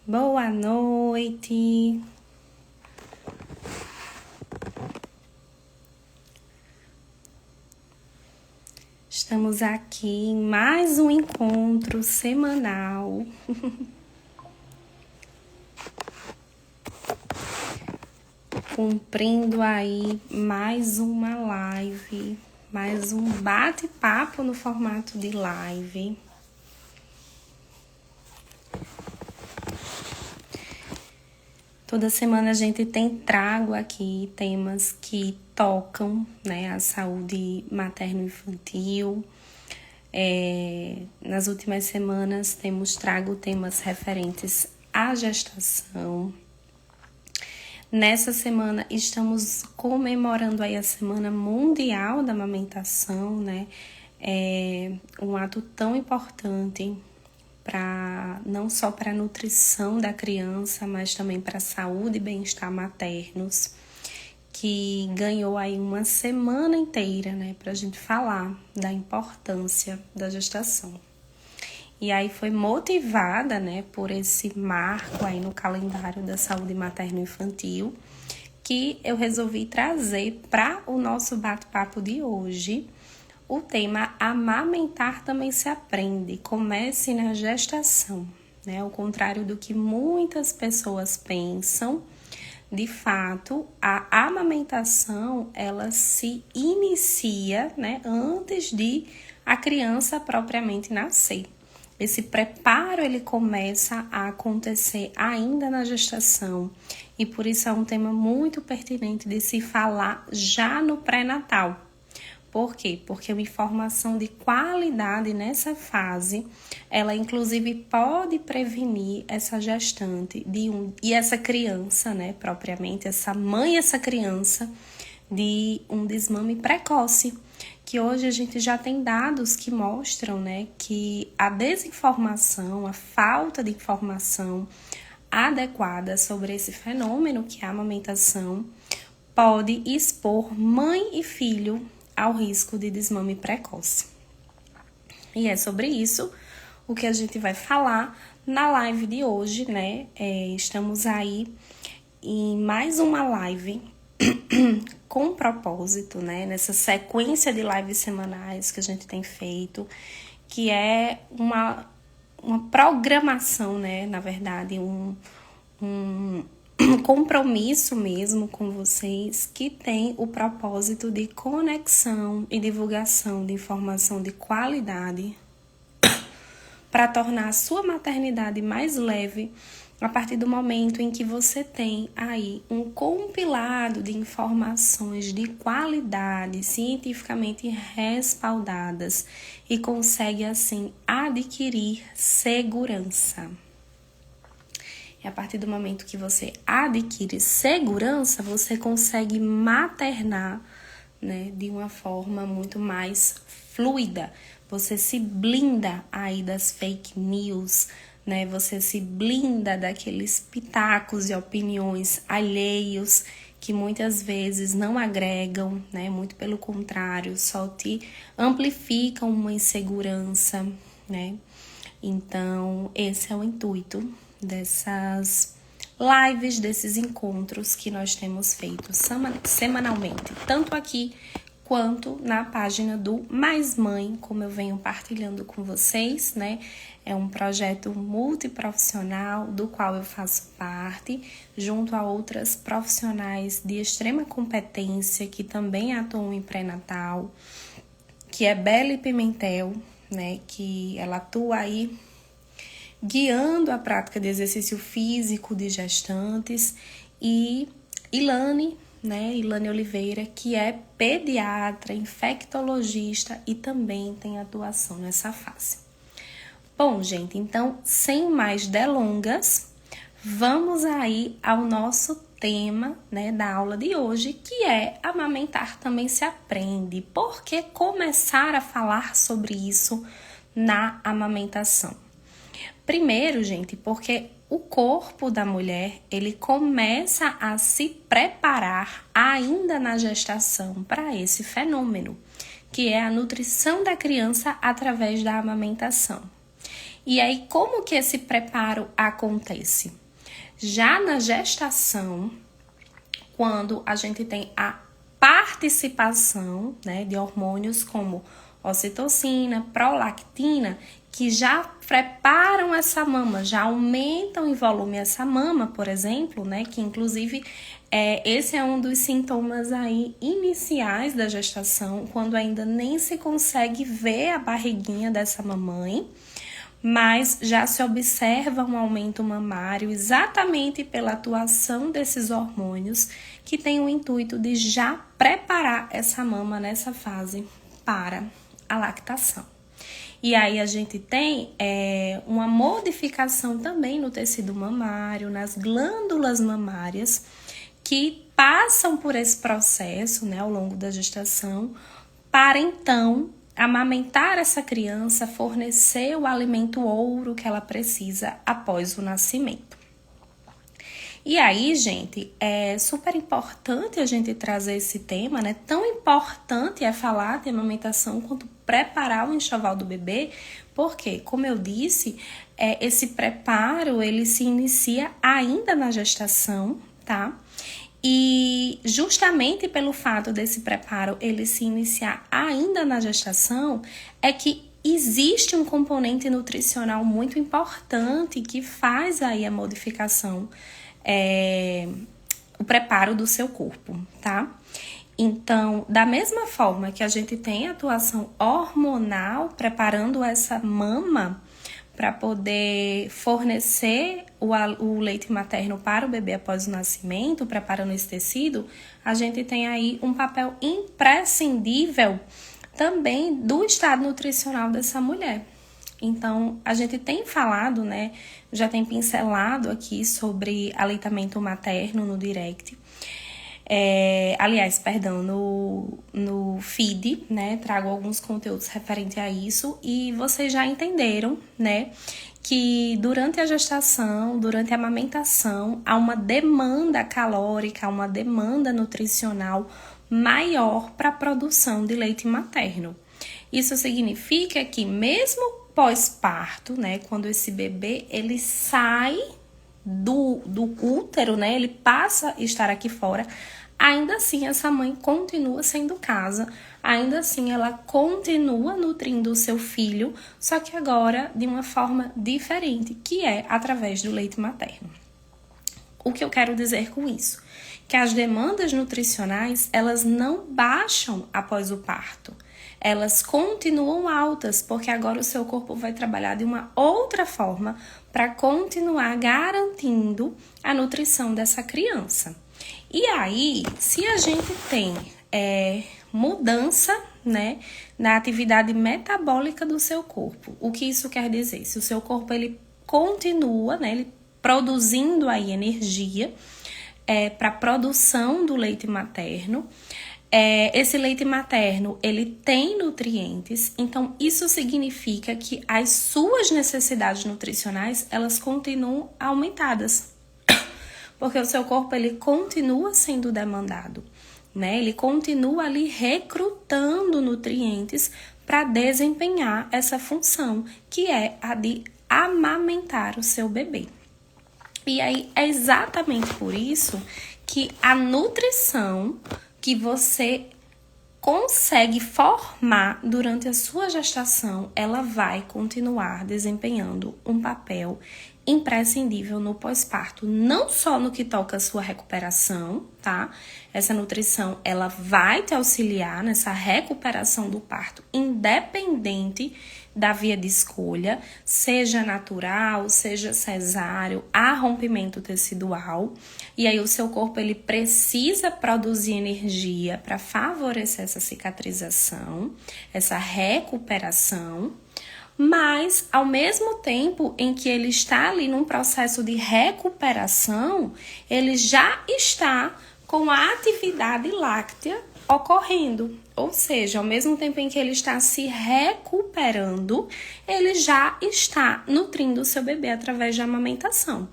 Boa noite. Estamos aqui em mais um encontro semanal. Cumprindo aí mais uma live, mais um bate-papo no formato de live. Toda semana a gente tem trago aqui temas que tocam, né, a saúde materno-infantil. Nas últimas semanas temos trago temas referentes à gestação. Nessa semana estamos comemorando aí a Semana Mundial da Amamentação, né? É um ato tão importante não só para a nutrição da criança, mas também para a saúde e bem-estar maternos, que ganhou aí uma semana inteira, né, para a gente falar da importância da gestação. E aí foi motivada, né, por esse marco aí no calendário da saúde materno-infantil, que eu resolvi trazer para o nosso bate-papo de hoje o tema amamentar também se aprende, comece na gestação, né? Ao contrário do que muitas pessoas pensam, de fato, a amamentação, ela se inicia, né, antes de a criança propriamente nascer. Esse preparo, ele começa a acontecer ainda na gestação e por isso é um tema muito pertinente de se falar já no pré-natal. Por quê? Porque uma informação de qualidade nessa fase, ela inclusive pode prevenir essa gestante e essa criança, né, propriamente, essa mãe e essa criança, de um desmame precoce, que hoje a gente já tem dados que mostram, né, que a desinformação, a falta de informação adequada sobre esse fenômeno que é a amamentação, pode expor mãe e filho ao risco de desmame precoce. E é sobre isso o que a gente vai falar na live de hoje, né? Estamos aí em mais uma live com propósito, né? Nessa sequência de lives semanais que a gente tem feito, que é uma programação, né? Na verdade, um compromisso mesmo com vocês que tem o propósito de conexão e divulgação de informação de qualidade para tornar a sua maternidade mais leve a partir do momento em que você tem aí um compilado de informações de qualidade, cientificamente respaldadas e consegue assim adquirir segurança. E a partir do momento que você adquire segurança, você consegue maternar, né, de uma forma muito mais fluida. Você se blinda aí das fake news, né? Você se blinda daqueles pitacos e opiniões alheios que muitas vezes não agregam, né? Muito pelo contrário, só te amplificam uma insegurança, né? Então, esse é o intuito dessas lives, desses encontros que nós temos feito semanalmente, tanto aqui quanto na página do Mais Mãe, como eu venho partilhando com vocês, né? É um projeto multiprofissional do qual eu faço parte, junto a outras profissionais de extrema competência que também atuam em pré-natal, que é Belle Pimentel, né? Que ela atua aí guiando a prática de exercício físico de gestantes, e Ilane Oliveira, que é pediatra, infectologista e também tem atuação nessa fase. Bom, gente, então, sem mais delongas, vamos aí ao nosso tema, né, da aula de hoje, que é amamentar também se aprende. Por que começar a falar sobre isso na amamentação? Primeiro, gente, porque o corpo da mulher, ele começa a se preparar ainda na gestação para esse fenômeno, que é a nutrição da criança através da amamentação. E aí, como que esse preparo acontece? Já na gestação, quando a gente tem a participação, né, de hormônios como ocitocina, prolactina, que já preparam essa mama, já aumentam em volume essa mama, por exemplo, né, que inclusive esse é um dos sintomas aí iniciais da gestação, quando ainda nem se consegue ver a barriguinha dessa mamãe, mas já se observa um aumento mamário exatamente pela atuação desses hormônios que tem o intuito de já preparar essa mama nessa fase para a lactação. E aí a gente tem uma modificação também no tecido mamário, nas glândulas mamárias, que passam por esse processo, né, ao longo da gestação, para então amamentar essa criança, fornecer o alimento ouro que ela precisa após o nascimento. E aí, gente, é super importante a gente trazer esse tema, né? Tão importante é falar de amamentação quanto preparar o enxoval do bebê, porque, como eu disse, esse preparo, ele se inicia ainda na gestação, tá? E justamente pelo fato desse preparo ele se iniciar ainda na gestação, é que existe um componente nutricional muito importante que faz aí a modificação, o preparo do seu corpo, tá? Então, da mesma forma que a gente tem atuação hormonal preparando essa mama para poder fornecer o leite materno para o bebê após o nascimento, preparando esse tecido, a gente tem aí um papel imprescindível também do estado nutricional dessa mulher. Então, a gente tem falado, né, já tem pincelado aqui sobre aleitamento materno no direct. No feed, né, trago alguns conteúdos referentes a isso e vocês já entenderam, né, que durante a gestação, durante a amamentação, há uma demanda calórica, uma demanda nutricional maior para a produção de leite materno. Isso significa que mesmo pós-parto, né, quando esse bebê ele sai do útero, né, ele passa a estar aqui fora, ainda assim essa mãe continua sendo casa, ainda assim ela continua nutrindo o seu filho, só que agora de uma forma diferente, que é através do leite materno. O que eu quero dizer com isso? Que as demandas nutricionais, elas não baixam após o parto. Elas continuam altas, porque agora o seu corpo vai trabalhar de uma outra forma para continuar garantindo a nutrição dessa criança. E aí, se a gente tem mudança, né, na atividade metabólica do seu corpo, o que isso quer dizer? Se o seu corpo ele continua, né, ele produzindo aí energia para a produção do leite materno, esse leite materno, ele tem nutrientes, então isso significa que as suas necessidades nutricionais, elas continuam aumentadas, porque o seu corpo, ele continua sendo demandado, né? Ele continua ali recrutando nutrientes para desempenhar essa função, que é a de amamentar o seu bebê. E aí, é exatamente por isso que a nutrição que você consegue formar durante a sua gestação, ela vai continuar desempenhando um papel imprescindível no pós-parto, não só no que toca a sua recuperação, tá? Essa nutrição, ela vai te auxiliar nessa recuperação do parto, independente da via de escolha, seja natural, seja cesáreo, há rompimento tecidual, e aí o seu corpo ele precisa produzir energia para favorecer essa cicatrização, essa recuperação, mas ao mesmo tempo em que ele está ali num processo de recuperação, ele já está com a atividade láctea ocorrendo, ou seja, ao mesmo tempo em que ele está se recuperando, ele já está nutrindo o seu bebê através da amamentação.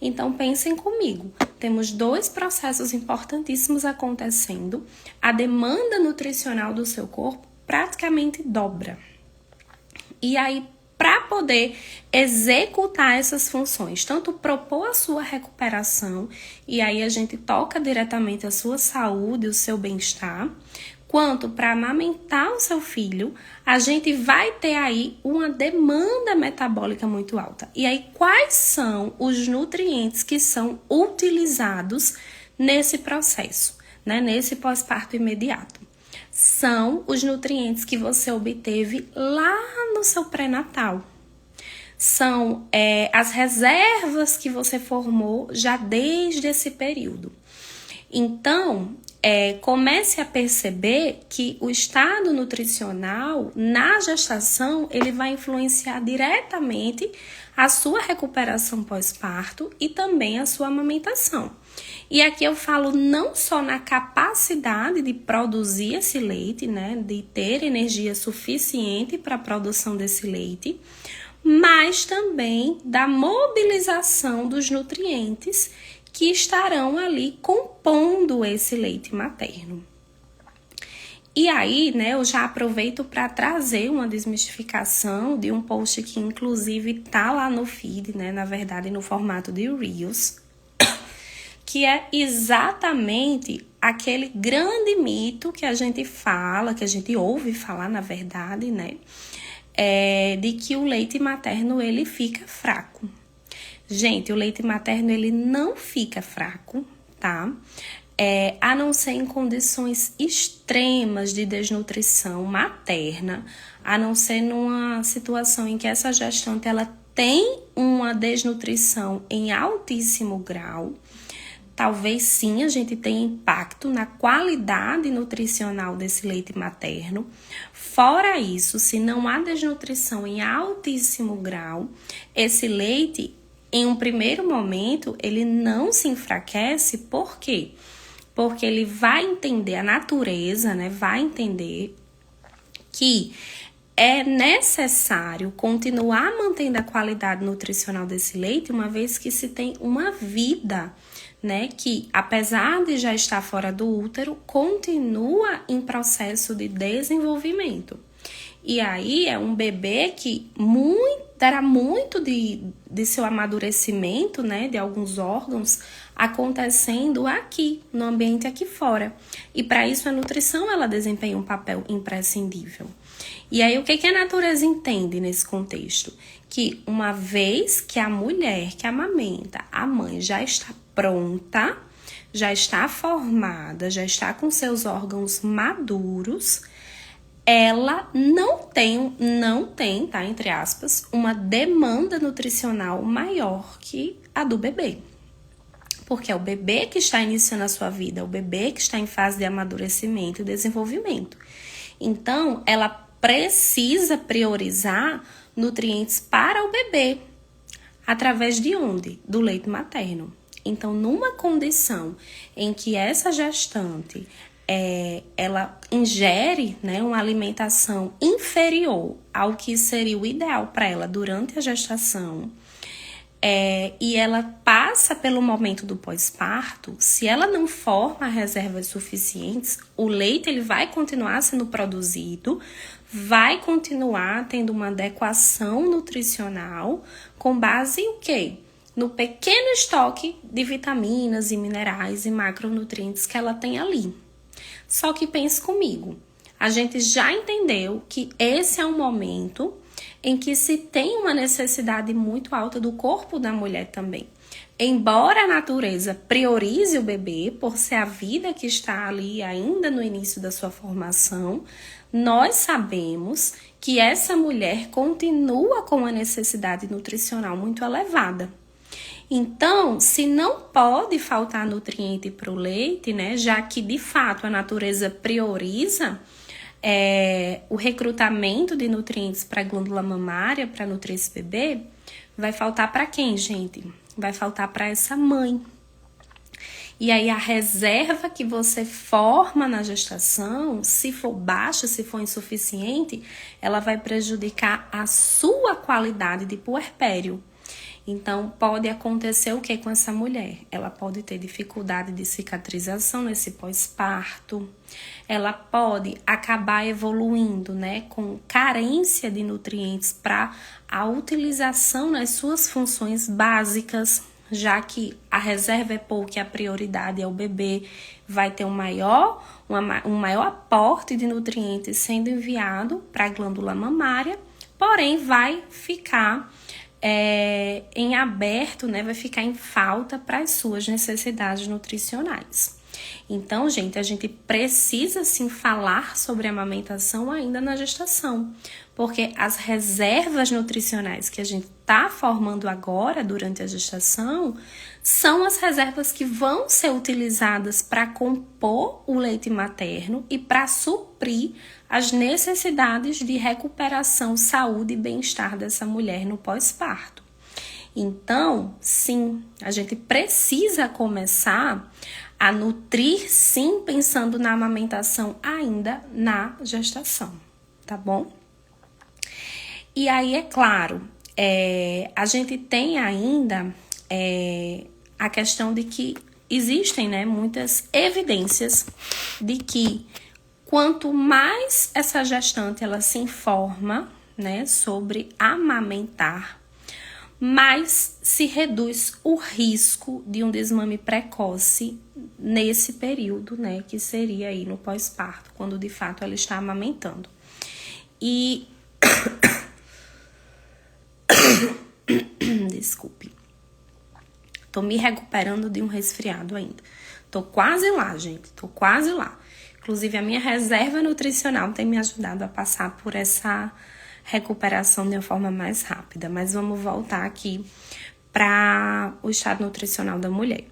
Então, pensem comigo, temos dois processos importantíssimos acontecendo, a demanda nutricional do seu corpo praticamente dobra. E aí, para poder executar essas funções, tanto propor a sua recuperação, e aí a gente toca diretamente a sua saúde, o seu bem-estar, quanto para amamentar o seu filho, a gente vai ter aí uma demanda metabólica muito alta. E aí, quais são os nutrientes que são utilizados nesse processo, né? Nesse pós-parto imediato? São os nutrientes que você obteve lá no seu pré-natal. São as reservas que você formou já desde esse período. Então, comece a perceber que o estado nutricional na gestação, ele vai influenciar diretamente a sua recuperação pós-parto e também a sua amamentação. E aqui eu falo não só na capacidade de produzir esse leite, né, de ter energia suficiente para a produção desse leite, mas também da mobilização dos nutrientes que estarão ali compondo esse leite materno. E aí, né, eu já aproveito para trazer uma desmistificação de um post que inclusive tá lá no feed, né, na verdade no formato de Reels, que é exatamente aquele grande mito que a gente fala, que a gente ouve falar, na verdade, né, de que o leite materno ele fica fraco. Gente, o leite materno ele não fica fraco, tá? A não ser em condições extremas de desnutrição materna, a não ser numa situação em que essa gestante ela tem uma desnutrição em altíssimo grau. Talvez sim a gente tenha impacto na qualidade nutricional desse leite materno. Fora isso, se não há desnutrição em altíssimo grau, esse leite, em um primeiro momento, ele não se enfraquece. Por quê? Porque ele vai entender a natureza, né? Vai entender que é necessário continuar mantendo a qualidade nutricional desse leite, uma vez que se tem uma vida, né, que apesar de já estar fora do útero, continua em processo de desenvolvimento. E aí é um bebê que terá muito de seu amadurecimento, né, de alguns órgãos acontecendo aqui, no ambiente aqui fora. E para isso a nutrição ela desempenha um papel imprescindível. E aí o que a natureza entende nesse contexto? Que uma vez que a mulher que amamenta, a mãe já está pronta, já está formada, já está com seus órgãos maduros, ela não tem, tá, entre aspas, uma demanda nutricional maior que a do bebê. Porque é o bebê que está iniciando a sua vida, é o bebê que está em fase de amadurecimento e desenvolvimento. Então, ela precisa priorizar nutrientes para o bebê. Através de onde? Do leite materno. Então, numa condição em que essa gestante ela ingere, né, uma alimentação inferior ao que seria o ideal para ela durante a gestação, e ela passa pelo momento do pós-parto, se ela não forma reservas suficientes, o leite ele vai continuar sendo produzido, vai continuar tendo uma adequação nutricional com base em quê? No pequeno estoque de vitaminas e minerais e macronutrientes que ela tem ali. Só que pense comigo, a gente já entendeu que esse é um momento em que se tem uma necessidade muito alta do corpo da mulher também. Embora a natureza priorize o bebê, por ser a vida que está ali ainda no início da sua formação, nós sabemos que essa mulher continua com uma necessidade nutricional muito elevada. Então, se não pode faltar nutriente para o leite, né, já que de fato a natureza prioriza o recrutamento de nutrientes para a glândula mamária, para nutrir esse bebê, vai faltar para quem, gente? Vai faltar para essa mãe. E aí a reserva que você forma na gestação, se for baixa, se for insuficiente, ela vai prejudicar a sua qualidade de puerpério. Então, pode acontecer o que com essa mulher? Ela pode ter dificuldade de cicatrização nesse pós-parto, ela pode acabar evoluindo, né, com carência de nutrientes para a utilização nas suas funções básicas, já que a reserva é pouca e a prioridade é o bebê, vai ter um maior aporte de nutrientes sendo enviado para a glândula mamária, porém vai ficar em aberto, né? Vai ficar em falta para as suas necessidades nutricionais. Então, gente, a gente precisa sim falar sobre a amamentação ainda na gestação, porque as reservas nutricionais que a gente está formando agora durante a gestação são as reservas que vão ser utilizadas para compor o leite materno e para suprir as necessidades de recuperação, saúde e bem-estar dessa mulher no pós-parto. Então, sim, a gente precisa começar a nutrir, sim, pensando na amamentação ainda na gestação, tá bom? E aí, é claro, a gente tem ainda a questão de que existem, né, muitas evidências de que quanto mais essa gestante ela se informa, né, sobre amamentar, mais se reduz o risco de um desmame precoce nesse período, né, que seria aí no pós-parto, quando de fato ela está amamentando. E desculpe, tô me recuperando de um resfriado ainda. Tô quase lá, gente, tô quase lá. Inclusive, a minha reserva nutricional tem me ajudado a passar por essa recuperação de uma forma mais rápida. Mas vamos voltar aqui para o estado nutricional da mulher.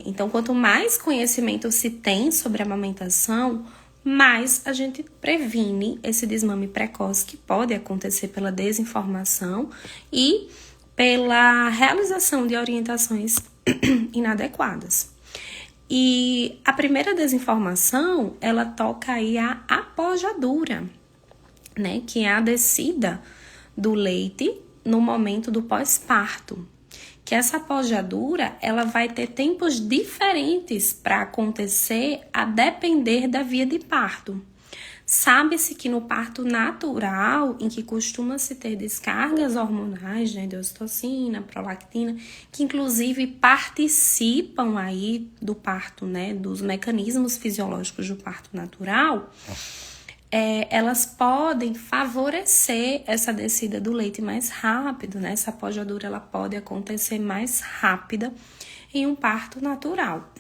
Então, quanto mais conhecimento se tem sobre a amamentação, mais a gente previne esse desmame precoce que pode acontecer pela desinformação e pela realização de orientações inadequadas. E a primeira desinformação, ela toca aí a apojadura, né? Que é a descida do leite no momento do pós-parto. Que essa apojadura, ela vai ter tempos diferentes para acontecer a depender da via de parto. Sabe-se que no parto natural, em que costuma-se ter descargas hormonais, né, de ocitocina, prolactina, que inclusive participam aí do parto, né, dos mecanismos fisiológicos do parto natural, elas podem favorecer essa descida do leite mais rápido, né? Essa apojadura ela pode acontecer mais rápida em um parto natural.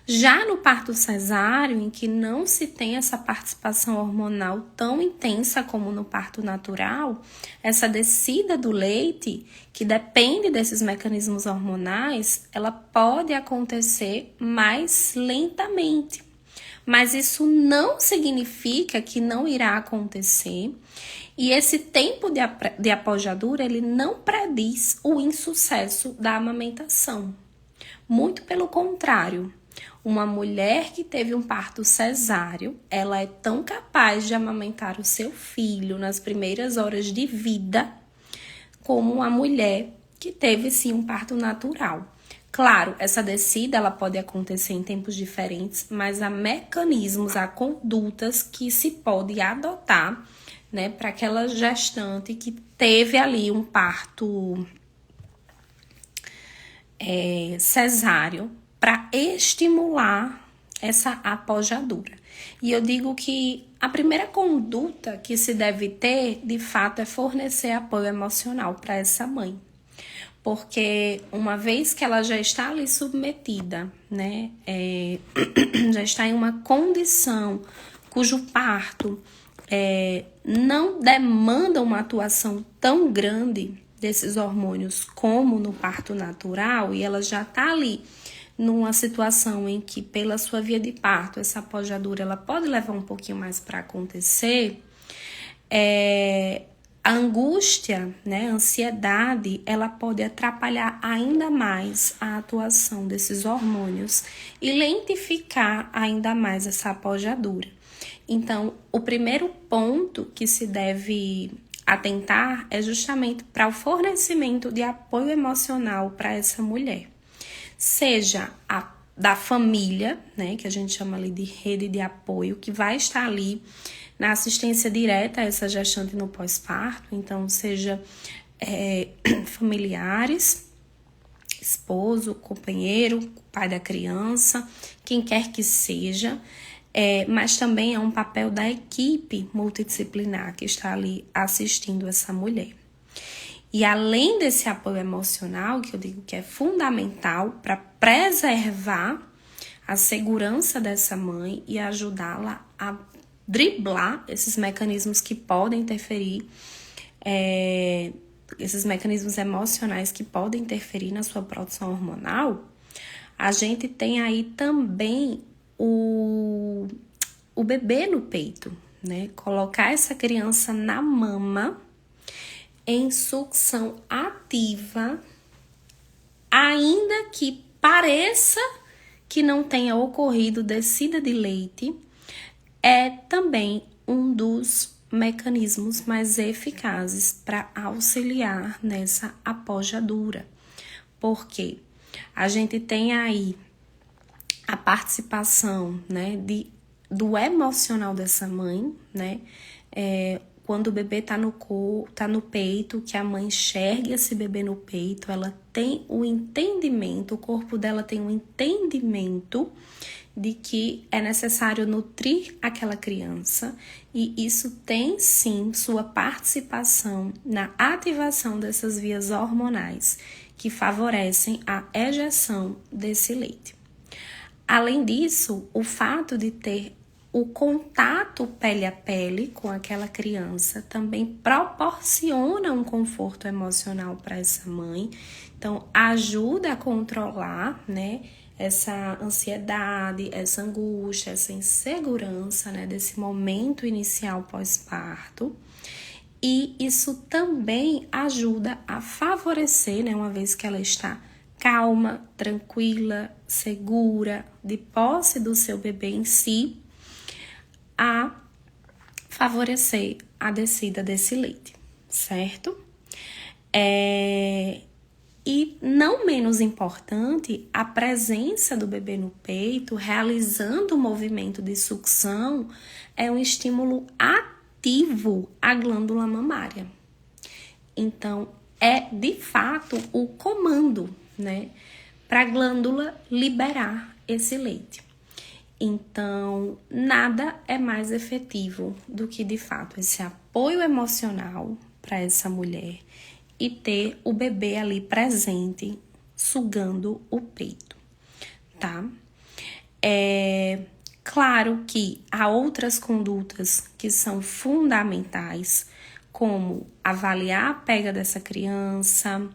Já no parto cesáreo, em que não se tem essa participação hormonal tão intensa como no parto natural, essa descida do leite, que depende desses mecanismos hormonais, ela pode acontecer mais lentamente. Mas isso não significa que não irá acontecer. E esse tempo de apojadura, ele não prediz o insucesso da amamentação. Muito pelo contrário. Uma mulher que teve um parto cesáreo, ela é tão capaz de amamentar o seu filho nas primeiras horas de vida como uma mulher que teve, sim, um parto natural. Claro, essa descida ela pode acontecer em tempos diferentes, mas há mecanismos, há condutas que se pode adotar, né, para aquela gestante que teve ali um parto cesáreo, para estimular essa apojadura. E eu digo que a primeira conduta que se deve ter, de fato, é fornecer apoio emocional para essa mãe. Porque uma vez que ela já está ali submetida, né, já está em uma condição cujo parto não demanda uma atuação tão grande desses hormônios como no parto natural, e ela já está ali numa situação em que, pela sua via de parto, essa apojadura ela pode levar um pouquinho mais para acontecer, a angústia, né, a ansiedade, ela pode atrapalhar ainda mais a atuação desses hormônios e lentificar ainda mais essa apojadura. Então, o primeiro ponto que se deve atentar é justamente para o fornecimento de apoio emocional para essa mulher. Seja da família, né, que a gente chama ali de rede de apoio, que vai estar ali na assistência direta a essa gestante no pós-parto, então seja familiares, esposo, companheiro, pai da criança, quem quer que seja, mas também é um papel da equipe multidisciplinar que está ali assistindo essa mulher. E além desse apoio emocional, que eu digo que é fundamental para preservar a segurança dessa mãe e ajudá-la a driblar esses mecanismos que podem interferir, esses mecanismos emocionais que podem interferir na sua produção hormonal, a gente tem aí também o bebê no peito, né? Colocar essa criança na mama em sucção ativa, ainda que pareça que não tenha ocorrido descida de leite, é também um dos mecanismos mais eficazes para auxiliar nessa apojadura. Porque a gente tem aí a participação, né, do emocional dessa mãe, né? Quando o bebê tá no peito, que a mãe enxerga esse bebê no peito, ela tem o entendimento, o corpo dela tem um entendimento de que é necessário nutrir aquela criança, e isso tem sim sua participação na ativação dessas vias hormonais que favorecem a ejeção desse leite. Além disso, o fato de ter o contato pele a pele com aquela criança também proporciona um conforto emocional para essa mãe. Então, ajuda a controlar, né, essa ansiedade, essa angústia, essa insegurança, né, desse momento inicial pós-parto. E isso também ajuda a favorecer, né, uma vez que ela está calma, tranquila, segura, de posse do seu bebê em si, a favorecer a descida desse leite, certo? E não menos importante, a presença do bebê no peito, realizando o movimento de sucção, é um estímulo ativo à glândula mamária. Então, é de fato o comando, né, para a glândula liberar esse leite. Então, nada é mais efetivo do que, de fato, esse apoio emocional para essa mulher e ter o bebê ali presente, sugando o peito, tá? Claro que há outras condutas que são fundamentais, como avaliar a pega dessa criança,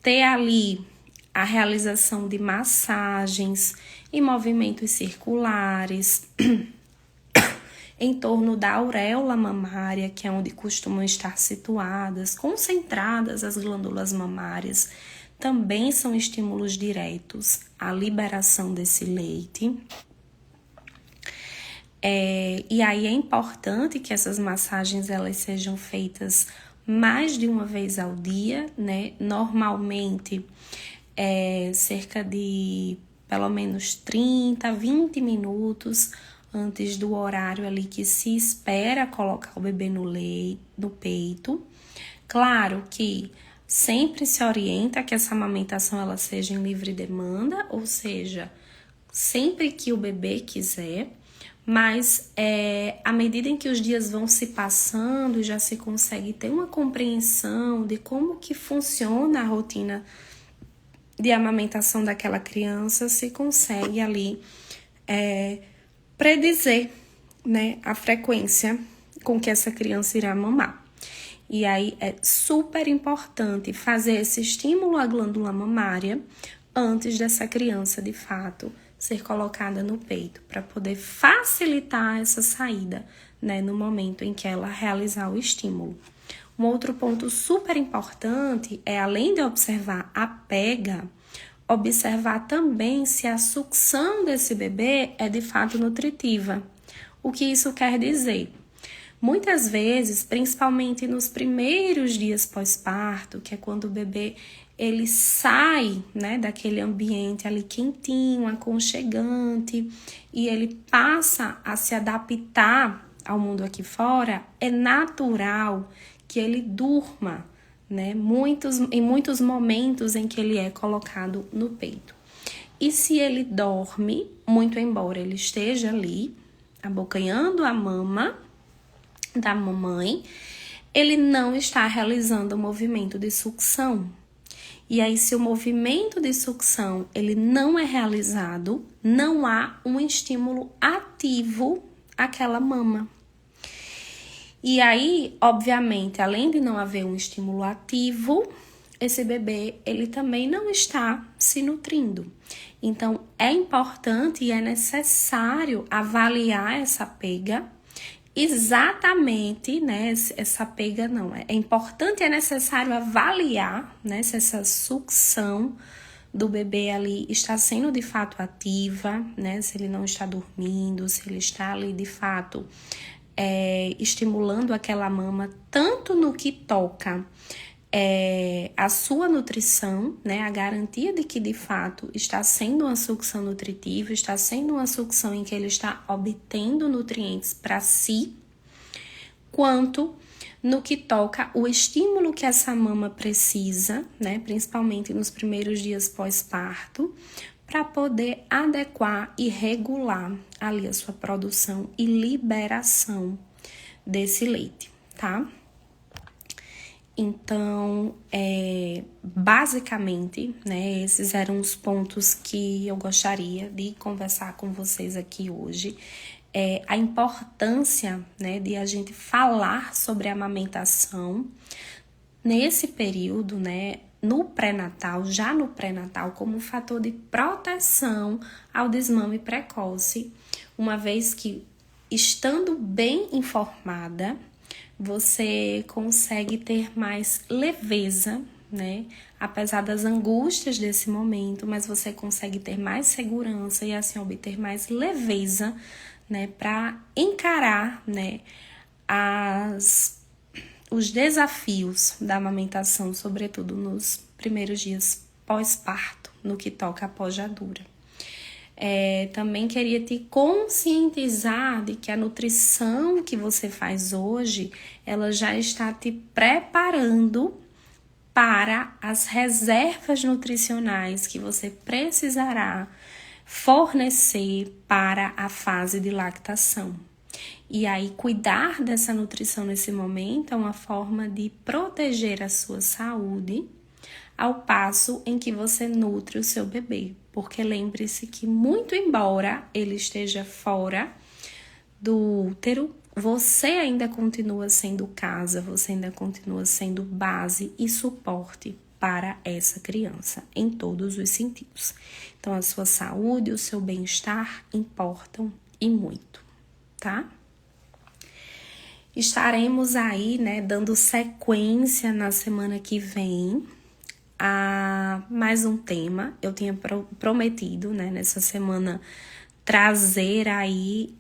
ter ali a realização de massagens e movimentos circulares em torno da auréola mamária, que é onde costumam estar situadas, concentradas as glândulas mamárias, também são estímulos diretos à liberação desse leite. E aí é importante que essas massagens elas sejam feitas mais de uma vez ao dia, né? Normalmente, cerca de pelo menos 30, 20 minutos antes do horário ali que se espera colocar o bebê no peito. Claro que sempre se orienta que essa amamentação ela seja em livre demanda, ou seja, sempre que o bebê quiser, mas à medida em que os dias vão se passando, já se consegue ter uma compreensão de como que funciona a rotina de amamentação daquela criança, se consegue ali predizer, né, a frequência com que essa criança irá mamar. E aí é super importante fazer esse estímulo à glândula mamária antes dessa criança, de fato, ser colocada no peito, para poder facilitar essa saída, né, no momento em que ela realizar o estímulo. Um outro ponto super importante é, além de observar a pega, observar também se a sucção desse bebê é de fato nutritiva. O que isso quer dizer? Muitas vezes, principalmente nos primeiros dias pós-parto, que é quando o bebê ele sai, né, daquele ambiente ali quentinho, aconchegante, e ele passa a se adaptar ao mundo aqui fora, é natural que ele durma, né, em muitos momentos em que ele é colocado no peito. E se ele dorme, muito embora ele esteja ali, abocanhando a mama da mamãe, ele não está realizando o movimento de sucção. E aí, se o movimento de sucção ele não é realizado, não há um estímulo ativo àquela mama. E aí, obviamente, além de não haver um estímulo ativo, esse bebê ele também não está se nutrindo. Então, é importante e é necessário avaliar essa pega exatamente, né? Essa pega não. É importante e é necessário avaliar, né? Se essa sucção do bebê ali está sendo de fato ativa, né? Se ele não está dormindo, se ele está ali de fato estimulando aquela mama, tanto no que toca a sua nutrição, né, a garantia de que de fato está sendo uma sucção nutritiva, está sendo uma sucção em que ele está obtendo nutrientes para si, quanto no que toca o estímulo que essa mama precisa, né, principalmente nos primeiros dias pós-parto, para poder adequar e regular ali a sua produção e liberação desse leite, tá? Então, basicamente, né, esses eram os pontos que eu gostaria de conversar com vocês aqui hoje. A importância, né, de a gente falar sobre a amamentação nesse período, né, no pré-natal, já no pré-natal, como um fator de proteção ao desmame precoce, uma vez que, estando bem informada, você consegue ter mais leveza, né? Apesar das angústias desse momento, mas você consegue ter mais segurança e assim obter mais leveza, né? Para encarar, né? Os desafios da amamentação, sobretudo nos primeiros dias pós-parto, no que toca à pojadura. Também queria te conscientizar de que a nutrição que você faz hoje, ela já está te preparando para as reservas nutricionais que você precisará fornecer para a fase de lactação. E aí, cuidar dessa nutrição nesse momento é uma forma de proteger a sua saúde, ao passo em que você nutre o seu bebê. Porque lembre-se que, muito embora ele esteja fora do útero, você ainda continua sendo casa, você ainda continua sendo base e suporte para essa criança, em todos os sentidos. Então, a sua saúde e o seu bem-estar importam e muito, tá? Estaremos aí, né, dando sequência na semana que vem a mais um tema. Eu tinha prometido, né, nessa semana trazer aí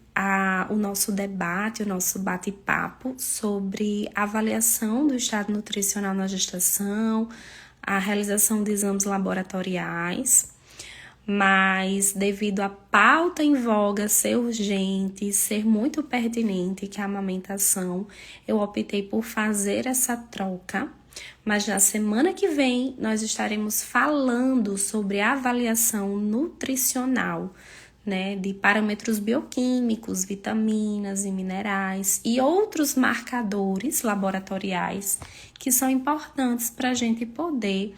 o nosso debate, o nosso bate-papo sobre a avaliação do estado nutricional na gestação, a realização de exames laboratoriais, mas devido à pauta em voga ser urgente, ser muito pertinente, que é a amamentação, eu optei por fazer essa troca. Mas na semana que vem nós estaremos falando sobre a avaliação nutricional, né, de parâmetros bioquímicos, vitaminas e minerais e outros marcadores laboratoriais que são importantes para a gente poder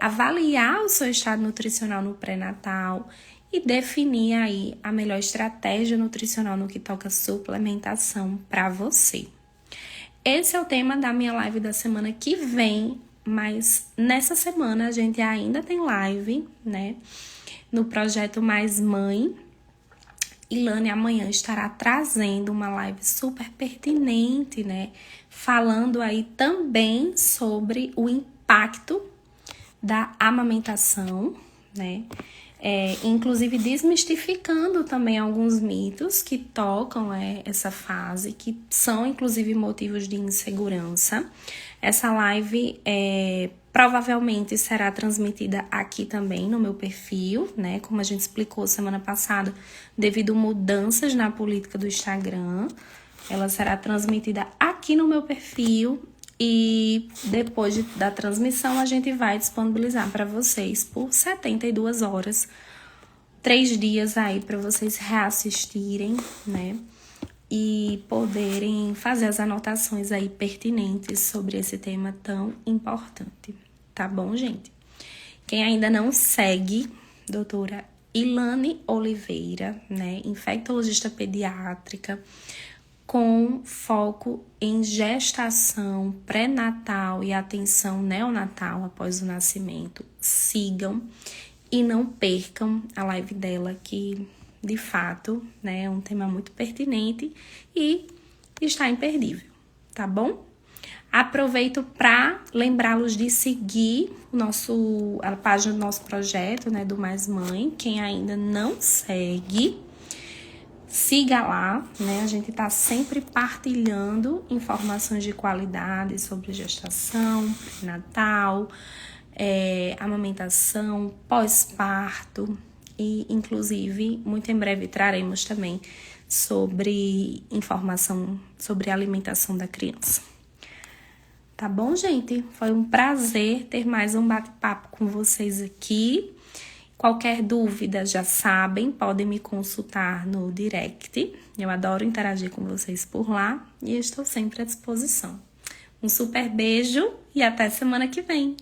avaliar o seu estado nutricional no pré-natal e definir aí a melhor estratégia nutricional no que toca suplementação para você. Esse é o tema da minha live da semana que vem, mas nessa semana a gente ainda tem live, né? No projeto Mais Mãe. Ilane amanhã estará trazendo uma live super pertinente, né? Falando aí também sobre o impacto da amamentação, né? inclusive desmistificando também alguns mitos que tocam essa fase, que são inclusive motivos de insegurança. Essa live provavelmente será transmitida aqui também no meu perfil, né? Como a gente explicou semana passada, devido a mudanças na política do Instagram, ela será transmitida aqui no meu perfil e depois da transmissão a gente vai disponibilizar para vocês por 72 horas, 3 dias aí para vocês reassistirem, né? E poderem fazer as anotações aí pertinentes sobre esse tema tão importante, tá bom, gente? Quem ainda não segue, doutora Ilane Oliveira, né, infectologista pediátrica, com foco em gestação pré-natal e atenção neonatal após o nascimento, sigam e não percam a live dela, que de fato, né, é um tema muito pertinente e está imperdível, tá bom? Aproveito para lembrá-los de seguir a página do nosso projeto, né, do Mais Mãe. Quem ainda não segue, siga lá, né? A gente está sempre partilhando informações de qualidade sobre gestação, pré-natal, amamentação, pós-parto. E, inclusive, muito em breve traremos também sobre informação sobre a alimentação da criança. Tá bom, gente? Foi um prazer ter mais um bate-papo com vocês aqui. Qualquer dúvida, já sabem, podem me consultar no direct. Eu adoro interagir com vocês por lá e estou sempre à disposição. Um super beijo e até semana que vem!